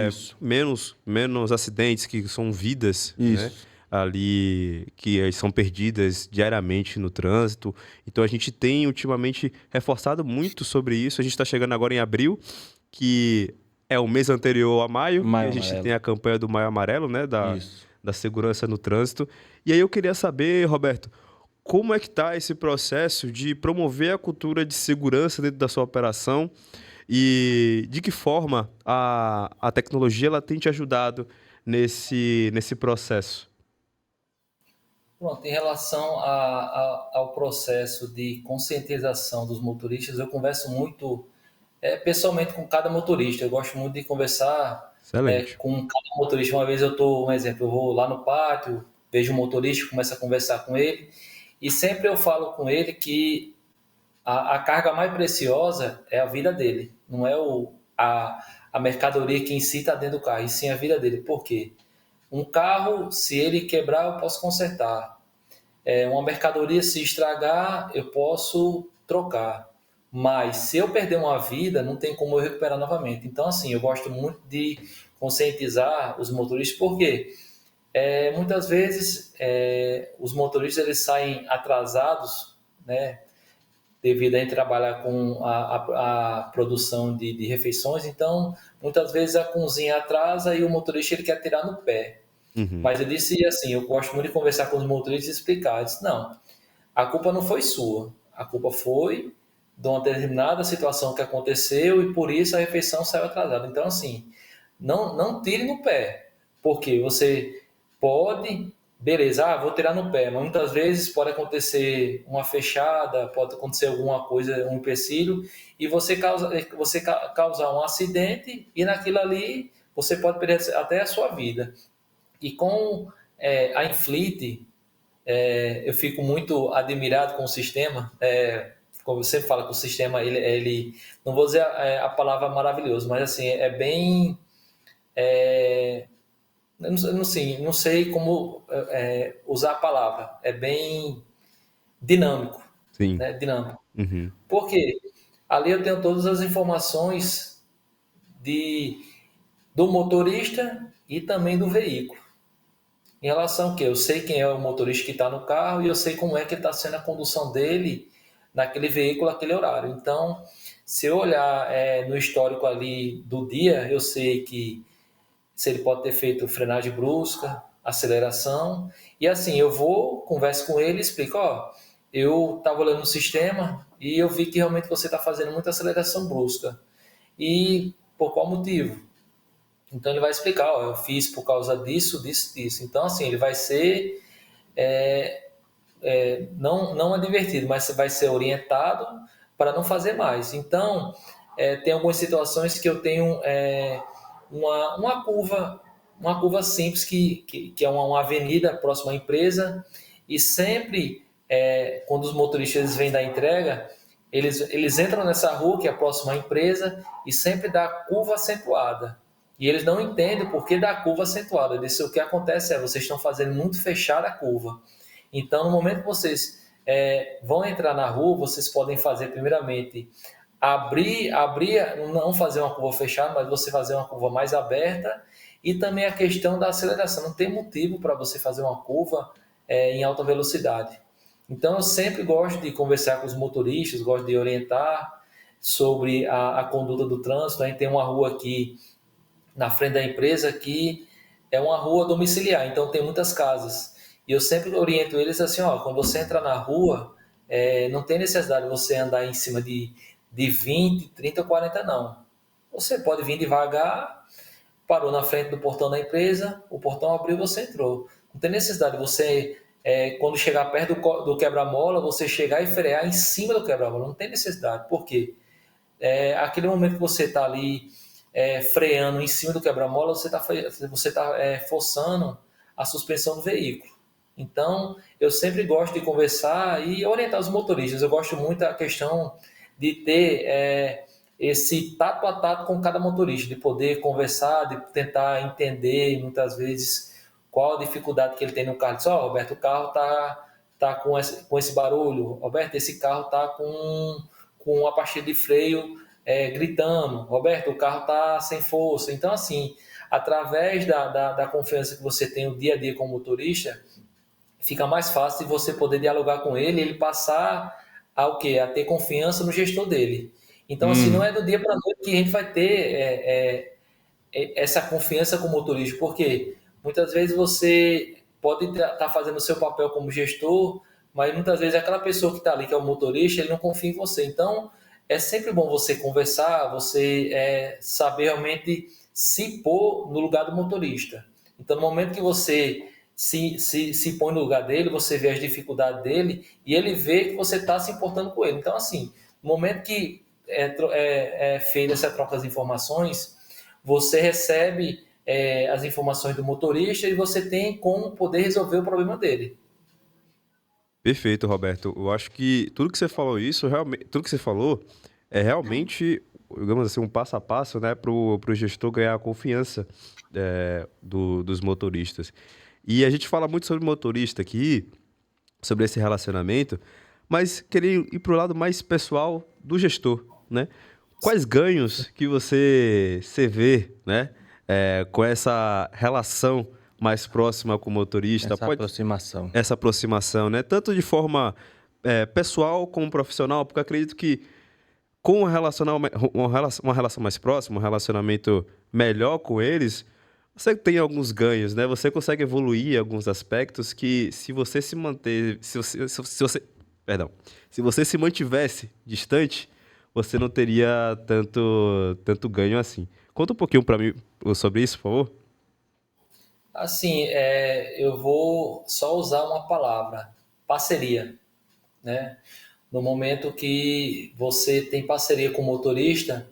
Isso. Menos acidentes, que são vidas, né? Isso. Ali que são perdidas diariamente no trânsito. Então a gente tem ultimamente reforçado muito sobre isso. A gente está chegando agora em abril, que é o mês anterior a maio, que Maio a gente Amarelo. tem a campanha do Maio Amarelo, né? Isso. Da segurança no trânsito. E aí eu queria saber, Roberto, como é que está esse processo de promover a cultura de segurança dentro da sua operação e de que forma a tecnologia ela tem te ajudado nesse processo? Pronto, em relação ao processo de conscientização dos motoristas, eu converso muito pessoalmente com cada motorista. Eu gosto muito de conversar Excelente. com cada motorista. Uma vez um exemplo, eu vou lá no pátio, vejo um motorista, começo a conversar com ele, e sempre eu falo com ele que a carga mais preciosa é a vida dele, não é a mercadoria que em si está dentro do carro, e sim a vida dele. Por quê? Um carro, se ele quebrar, eu posso consertar. Uma mercadoria, se estragar, eu posso trocar. Mas se eu perder uma vida, não tem como eu recuperar novamente. Então, assim, eu gosto muito de conscientizar os motoristas, porque muitas vezes os motoristas eles saem atrasados, né? Devido a gente trabalhar com a produção de refeições. Então, muitas vezes a cozinha atrasa e o motorista ele quer tirar no pé. Uhum. Mas eu disse assim, eu gosto muito de conversar com os motoristas e explicar. Eu disse, não, a culpa não foi sua. A culpa foi de uma determinada situação que aconteceu e por isso a refeição saiu atrasada. Então, assim, não tire no pé. Porque você pode, beleza, vou tirar no pé, mas muitas vezes pode acontecer uma fechada, pode acontecer alguma coisa, um empecilho, e você causar um acidente e naquilo ali você pode perder até a sua vida. E com a Infleet, eu fico muito admirado com o sistema. Como você fala que o sistema, ele não vou dizer a palavra maravilhoso, mas assim, é bem. Não sei como usar a palavra. É bem dinâmico. Sim. Né? Dinâmico. Uhum. Porque ali eu tenho todas as informações do motorista e também do veículo. Em relação ao que eu sei quem é o motorista que está no carro e eu sei como é que está sendo a condução dele naquele veículo, naquele horário. Então, se eu olhar no histórico ali do dia, eu sei que se ele pode ter feito frenagem brusca, aceleração, e assim, eu vou, converso com ele e explico, eu estava olhando no sistema e eu vi que realmente você está fazendo muita aceleração brusca. E por qual motivo? Então ele vai explicar, ó, eu fiz por causa disso, disso, disso. Então, assim, ele vai ser, não advertido, mas vai ser orientado para não fazer mais. Então, tem algumas situações que eu tenho uma curva simples que é uma avenida próxima à empresa e sempre, quando os motoristas vêm da entrega, eles entram nessa rua que é próxima à empresa e sempre dá curva acentuada. E eles não entendem o porquê da curva acentuada. Disse, o que acontece vocês estão fazendo muito fechada a curva. Então, no momento que vocês vão entrar na rua, vocês podem fazer, primeiramente, abrir, não fazer uma curva fechada, mas você fazer uma curva mais aberta. E também a questão da aceleração. Não tem motivo para você fazer uma curva em alta velocidade. Então, eu sempre gosto de conversar com os motoristas, gosto de orientar sobre a conduta do trânsito. A gente tem uma rua aqui na frente da empresa que é uma rua domiciliar, então tem muitas casas. E eu sempre oriento eles assim, ó, quando você entra na rua, não tem necessidade de você andar em cima de 20, 30, 40, não. Você pode vir devagar, parou na frente do portão da empresa, o portão abriu, você entrou. Não tem necessidade de você, quando chegar perto do quebra-mola, você chegar e frear em cima do quebra-mola. Não tem necessidade. Por quê? Aquele momento que você está ali freando em cima do quebra-mola, você tá forçando a suspensão do veículo. Então, eu sempre gosto de conversar e orientar os motoristas. Eu gosto muito da questão de ter esse tato a tato com cada motorista, de poder conversar, de tentar entender muitas vezes qual a dificuldade que ele tem no carro. Diz, ó, Roberto, o carro tá com esse barulho. Roberto, esse carro tá com a pastilha de freio gritando. Roberto, o carro tá sem força. Então, assim, através da confiança que você tem o dia a dia com o motorista, fica mais fácil de você poder dialogar com ele e ele passar a quê? A ter confiança no gestor dele. Então, assim, não é do dia para a noite que a gente vai ter essa confiança com o motorista, porque muitas vezes você pode estar fazendo o seu papel como gestor, mas muitas vezes aquela pessoa que está ali, que é o motorista, ele não confia em você. Então, é sempre bom você conversar, você saber realmente se pôr no lugar do motorista. Então, no momento que você se põe no lugar dele, você vê as dificuldades dele e ele vê que você está se importando com ele. Então, assim, no momento que é feita essa troca de informações, você recebe as informações do motorista e você tem como poder resolver o problema dele. Perfeito, Roberto. Eu acho que tudo que você falou tudo que você falou é realmente, digamos assim, um passo a passo, né, para o gestor ganhar a confiança dos motoristas. E a gente fala muito sobre motorista aqui, sobre esse relacionamento, mas queria ir para o lado mais pessoal do gestor, né? Quais ganhos que você vê, né, com essa relação mais próxima com o motorista? Aproximação. Essa aproximação, né? Tanto de forma pessoal como profissional, porque eu acredito que com uma relação mais próxima, um relacionamento melhor com eles, você tem alguns ganhos, né? Você consegue evoluir em alguns aspectos que se você se manter, se você se mantivesse distante, você não teria tanto ganho assim. Conta um pouquinho para mim sobre isso, por favor. Assim, eu vou só usar uma palavra, parceria, né? No momento que você tem parceria com o motorista,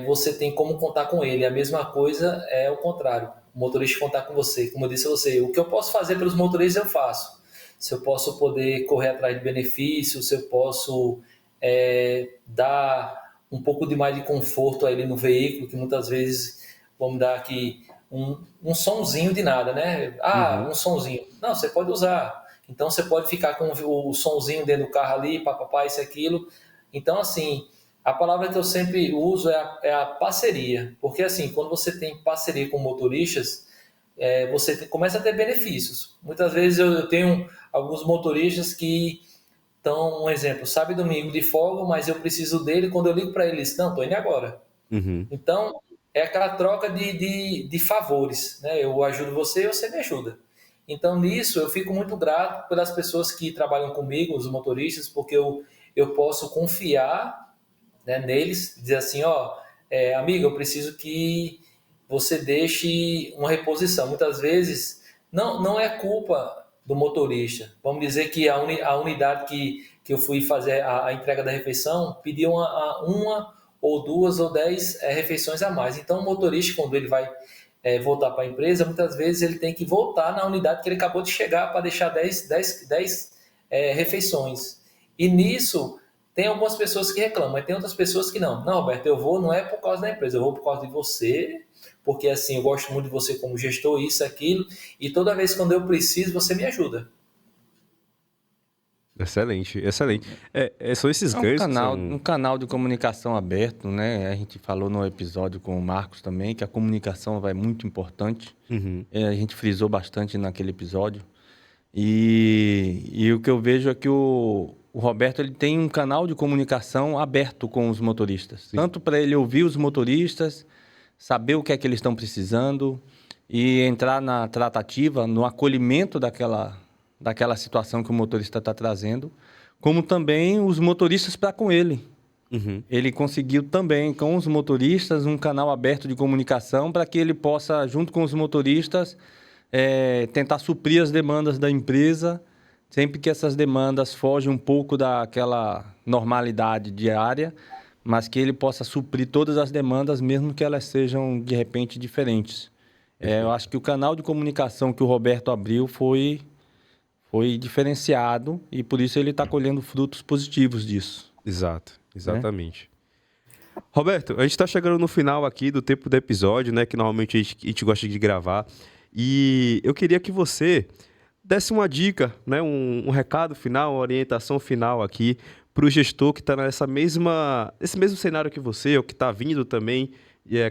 você tem como contar com ele. A mesma coisa é o contrário, o motorista contar com você. Como eu disse a você, o que eu posso fazer pelos motoristas eu faço. Se eu posso poder correr atrás de benefícios, se eu posso dar um pouco de mais de conforto a ele no veículo, que muitas vezes vamos dar aqui um sonzinho de nada, né? Um sonzinho. Não, você pode usar. Então você pode ficar com o sonzinho dentro do carro ali, papapá, isso, aquilo. Então, assim, a palavra que eu sempre uso é a parceria. Porque, assim, quando você tem parceria com motoristas, você começa a ter benefícios. Muitas vezes eu tenho alguns motoristas que estão, um exemplo, sabe domingo de folga, mas eu preciso dele. Quando eu ligo para eles, não, estou indo agora. Então, é aquela troca de favores, né? Eu ajudo você e você me ajuda. Então, nisso, eu fico muito grato pelas pessoas que trabalham comigo, os motoristas, porque eu posso confiar, né, neles, dizer assim, ó, amigo, eu preciso que você deixe uma reposição. Muitas vezes, não é culpa do motorista. Vamos dizer que a unidade que eu fui fazer a entrega da refeição pediu uma ou 2 ou 10 refeições a mais. Então, o motorista, quando ele vai voltar para a empresa, muitas vezes ele tem que voltar na unidade que ele acabou de chegar para deixar 10 refeições. E nisso, tem algumas pessoas que reclamam, mas tem outras pessoas que não. Não, Roberto, eu vou não é por causa da empresa, eu vou por causa de você, porque assim, eu gosto muito de você como gestor, isso, aquilo, e toda vez quando eu preciso, você me ajuda. Excelente, excelente. São esses É um ganhos que canal, são... um canal de comunicação aberto, né? A gente falou no episódio com o Marcos também que a comunicação é muito importante. Uhum, A gente frisou bastante naquele episódio. E o que eu vejo é que o Roberto ele tem um canal de comunicação aberto com os motoristas. sim. Tanto para ele ouvir os motoristas, saber o que é que eles estão precisando e entrar na tratativa, no acolhimento daquela situação que o motorista está trazendo, como também os motoristas para com ele. Uhum. Ele conseguiu também, com os motoristas, um canal aberto de comunicação para que ele possa, junto com os motoristas, tentar suprir as demandas da empresa, sempre que essas demandas fogem um pouco daquela normalidade diária, mas que ele possa suprir todas as demandas, mesmo que elas sejam, de repente, diferentes. Eu acho que o canal de comunicação que o Roberto abriu foi diferenciado e, por isso, ele está colhendo frutos positivos disso. Exato, exatamente. Roberto, a gente está chegando no final aqui do tempo do episódio, né? Que normalmente a gente gosta de gravar. E eu queria que você desse uma dica, né? Um recado final, uma orientação final aqui para o gestor que está nesse mesmo cenário que você, ou que está vindo também,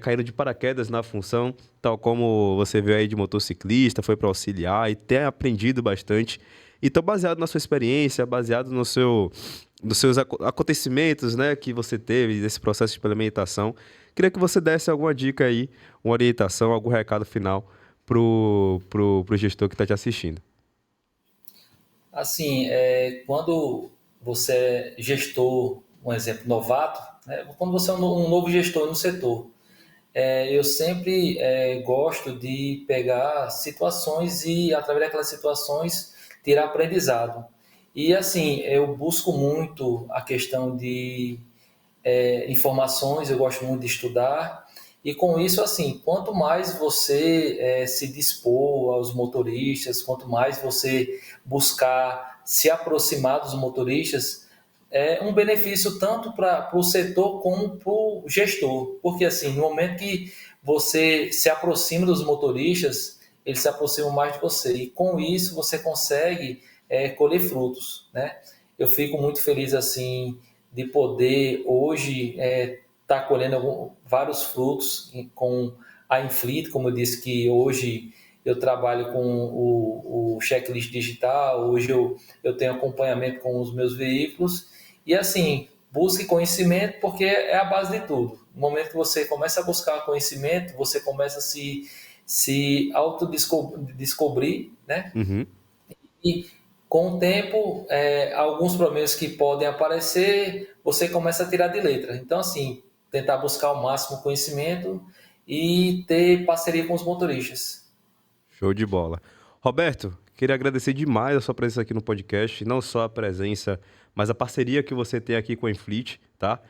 caindo de paraquedas na função, tal como você veio aí de motociclista, foi para auxiliar e tem aprendido bastante. Então, baseado na sua experiência, baseado nos seus acontecimentos, né, que você teve, desse processo de implementação, queria que você desse alguma dica aí, uma orientação, algum recado final pro gestor que está te assistindo. Assim, quando você é gestor, um exemplo, novato, né, quando você é um novo gestor no setor, eu sempre gosto de pegar situações e, através daquelas situações, tirar aprendizado. E, assim, eu busco muito a questão de informações, eu gosto muito de estudar. E, com isso, assim, quanto mais você se dispor aos motoristas, quanto mais você buscar se aproximar dos motoristas, é um benefício tanto para o setor como para o gestor. Porque, assim, no momento que você se aproxima dos motoristas, eles se aproximam mais de você. E, com isso, você consegue colher frutos, né? Eu fico muito feliz, assim, de poder, hoje, estar colhendo vários frutos com a Infleet, como eu disse, que hoje eu trabalho com o checklist digital, hoje eu tenho acompanhamento com os meus veículos. E, assim, busque conhecimento, porque é a base de tudo. No momento que você começa a buscar conhecimento, você começa a se autodescobrir, né? Uhum. E, com o tempo, alguns problemas que podem aparecer, você começa a tirar de letra. Então, assim, tentar buscar o máximo conhecimento e ter parceria com os motoristas. Show de bola. Roberto, queria agradecer demais a sua presença aqui no podcast, não só a presença, mas a parceria que você tem aqui com a Infleet, tá?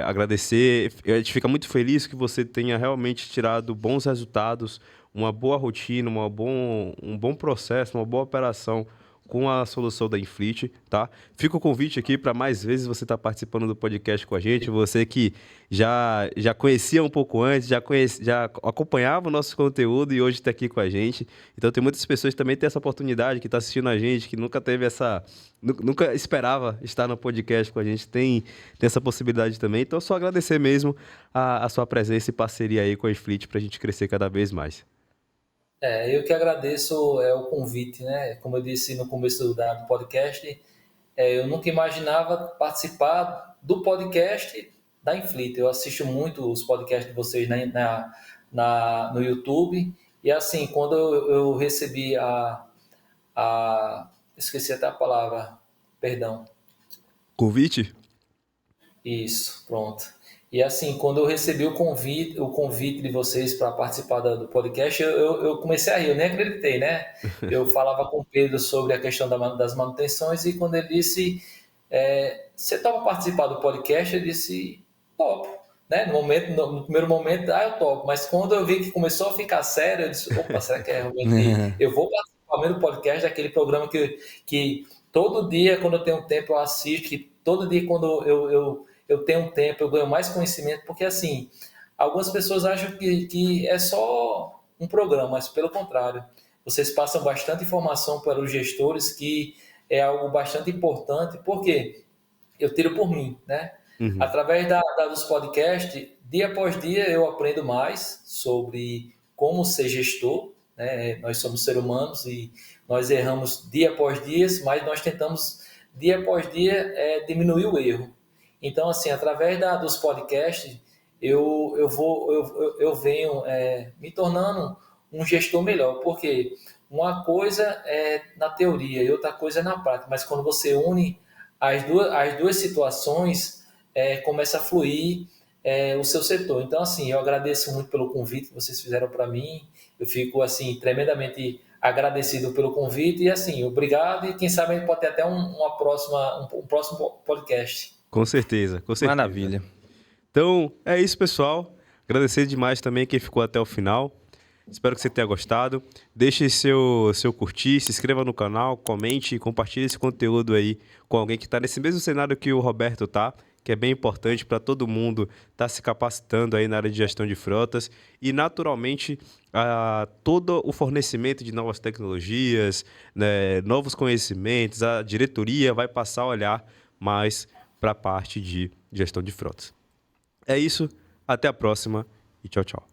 Agradecer, a gente fica muito feliz que você tenha realmente tirado bons resultados, uma boa rotina, um bom processo, uma boa operação com a solução da Infleet, tá? Fica o convite aqui para mais vezes você estar participando do podcast com a gente, você que já conhecia um pouco antes, já acompanhava o nosso conteúdo e hoje está aqui com a gente. Então tem muitas pessoas que também têm essa oportunidade, que está assistindo a gente, que nunca teve nunca esperava estar no podcast com a gente, tem essa possibilidade também. Então só agradecer mesmo a sua presença e parceria aí com a Infleet para a gente crescer cada vez mais. Eu que agradeço o convite, né? Como eu disse no começo do podcast, eu nunca imaginava participar do podcast da Infleet. Eu assisto muito os podcasts de vocês no YouTube E assim, quando eu recebi esqueci até a palavra, perdão. Convite? Isso, pronto. E assim, quando eu recebi o convite de vocês para participar do podcast, eu comecei a rir, eu nem acreditei, né? Eu falava com o Pedro sobre a questão das manutenções e quando ele disse, você topa participar do podcast? Eu disse, topo. Né? No primeiro momento, eu topo. Mas quando eu vi que começou a ficar sério, eu disse, opa, será que é realmente... Eu vou participar mesmo do podcast, daquele programa que todo dia, quando eu tenho tempo, eu assisto, que todo dia, quando eu tenho um tempo, eu ganho mais conhecimento, porque assim, algumas pessoas acham que é só um programa, mas pelo contrário, vocês passam bastante informação para os gestores, que é algo bastante importante, porque eu tiro por mim, né? Uhum. Através dos podcasts, dia após dia eu aprendo mais sobre como ser gestor, né? Nós somos seres humanos e nós erramos dia após dia, mas nós tentamos dia após dia diminuir o erro. Então, assim, através dos podcasts, eu venho me tornando um gestor melhor, porque uma coisa é na teoria e outra coisa é na prática, mas quando você une as duas situações, começa a fluir o seu setor. Então, assim, eu agradeço muito pelo convite que vocês fizeram para mim, eu fico, assim, tremendamente agradecido pelo convite e, assim, obrigado e quem sabe a gente pode ter até um próximo podcast. Com certeza, com certeza. Maravilha. Então, é isso, pessoal. Agradecer demais também quem ficou até o final. Espero que você tenha gostado. Deixe seu curtir, se inscreva no canal, comente e compartilhe esse conteúdo aí com alguém que está nesse mesmo cenário que o Roberto tá, que é bem importante para todo mundo estar se capacitando aí na área de gestão de frotas e, naturalmente, todo o fornecimento de novas tecnologias, né, novos conhecimentos, a diretoria vai passar a olhar mais para a parte de gestão de frotas. É isso, até a próxima e tchau, tchau.